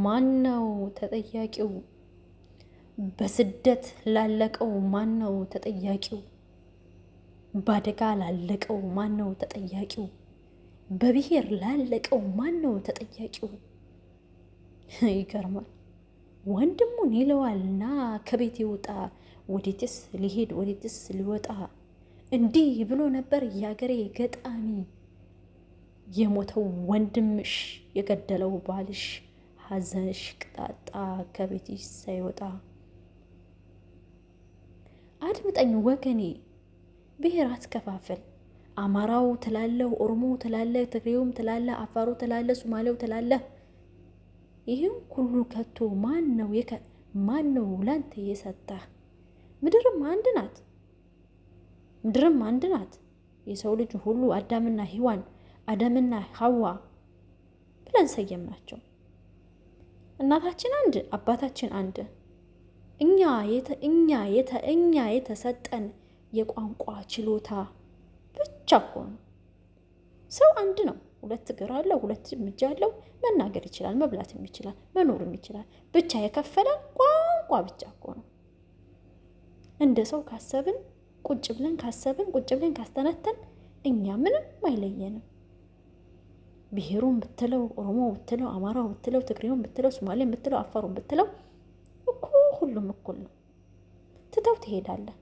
ማነው ተጠያቂው? በስደት ላለቀው ማነው ተጠያቂው? በአደጋ ላለቀው ማነው ተጠያቂው? በብሔር ላለቀው ማነው ተጠያቂው? ይገርማል። ወንድሙን ይለዋልና ከቤት ይውጣ፣ ወዴትስ ሊሄድ ወዴትስ ሊወጣ? እንዲህ ብሎ ነበር ያገሬ ገጣሚ። የሞተው ወንድምሽ የገደለው ባልሽ፣ ሐዘንሽ ቅጣጣ ከቤትሽ ሳይወጣ። አድምጠኝ ወገኔ፣ ብሔር አትከፋፍል። አማራው ትላለህ፣ ኦሮሞ ትላለህ፣ ትግሬውም ትላለህ፣ አፋሩ ትላለህ፣ ሶማሌው ትላለህ። ይህም ሁሉ ከቶ ማን ነው ላንተ የሰጠህ? ምድርም አንድ ናት፣ ምድርም አንድ ናት። የሰው ልጅ ሁሉ አዳምና ሔዋን፣ አደምና ሐዋ ብለን ሰየምናቸው። እናታችን አንድ፣ አባታችን አንድ። እኛ የተሰጠን የቋንቋ ችሎታ ብቻ እኮ ነው። ሰው አንድ ነው። ሁለት እግር አለው፣ ሁለት እጅ አለው። መናገር ይችላል፣ መብላትም ይችላል፣ መኖርም ይችላል። ብቻ የከፈለን ቋንቋ ብቻ እኮ ነው። እንደ ሰው ካሰብን፣ ቁጭ ብለን ካሰብን፣ ቁጭ ብለን ካስተነተን እኛ ምንም አይለየንም። ብሔሩን ብትለው፣ ኦሮሞ ብትለው፣ አማራው ብትለው፣ ትግሬውን ብትለው፣ ሶማሌን ብትለው፣ አፋሩን ብትለው እኮ ሁሉም እኩል ነው። ትተው ትሄዳለህ።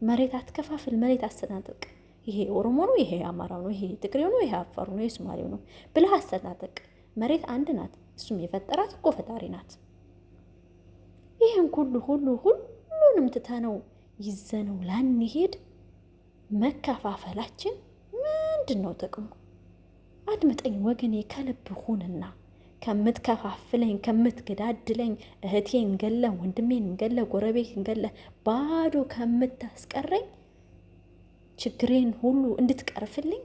መሬት አትከፋፍል፣ መሬት አሰናጥቅ። ይሄ ኦሮሞ ነው፣ ይሄ አማራው ነው፣ ይሄ ትግሬው ነው፣ ይሄ አፋሩ ነው፣ ይሄ ሶማሌው ነው ብለህ አሰናጥቅ። መሬት አንድ ናት። እሱም የፈጠራት እኮ ፈጣሪ ናት። ይህን ሁሉንም ትተነው ይዘነው ላንሄድ መከፋፈላችን ምንድን ነው ጥቅሙ? አድምጠኝ ወገኔ፣ ከልብ ሁንና ከምትከፋፍለኝ፣ ከምትገዳድለኝ፣ እህቴን ገለ፣ ወንድሜን ገለ፣ ጎረቤትን ገለ ባዶ ከምታስቀረኝ፣ ችግሬን ሁሉ እንድትቀርፍልኝ፣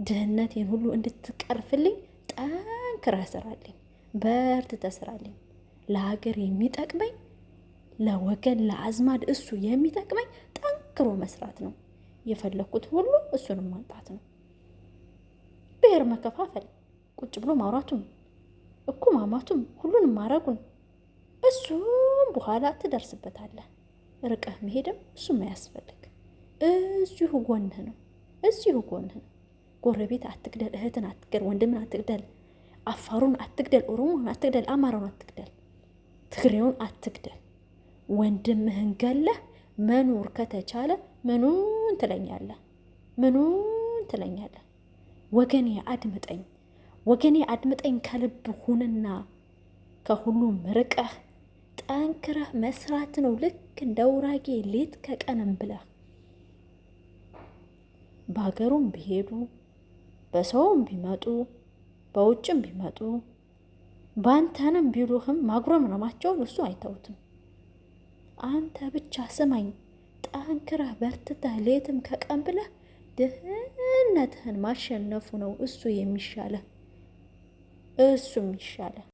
ድህነቴን ሁሉ እንድትቀርፍልኝ ጠንክረህ ስራልኝ፣ በርትተህ ስራልኝ። ለሀገር የሚጠቅመኝ፣ ለወገን ለአዝማድ እሱ የሚጠቅመኝ ጠንክሮ መስራት ነው። የፈለኩት ሁሉ እሱንም ማምጣት ነው። ብሔር መከፋፈል፣ ቁጭ ብሎ ማውራቱም እኮ ማማቱም ሁሉንም ማረጉን እሱም በኋላ ትደርስበታለህ። ርቀህ መሄድም እሱም አያስፈልግ። እዚሁ ጎንህ ነው፣ እዚሁ ጎንህ ነው። ጎረቤት አትግደል፣ እህትን አትግደል፣ ወንድምን አትግደል፣ አፋሩን አትግደል፣ ኦሮሞን አትግደል፣ አማራውን አትግደል፣ ትግሬውን አትግደል። ወንድምህን ገለህ መኖር ከተቻለ ምኑን ትለኛለህ? ምኑን ትለኛለህ? ወገኔ አድምጠኝ፣ ወገኔ አድምጠኝ። ከልብ ሁንና ከሁሉም ርቀህ ጠንክረህ መስራት ነው። ልክ እንደ ውራጌ ሌት ከቀንም ብለህ በሀገሩም ቢሄዱ በሰውም ቢመጡ በውጭም ቢመጡ በአንተንም ቢሉህም ማጉረምረማቸውን እሱ አይተውትም። አንተ ብቻ ስማኝ፣ ጠንክረህ በርትተህ ሌትም ከቀን ብለህ ድህነትህን ማሸነፉ ነው እሱ የሚሻለህ፣ እሱም ይሻለህ።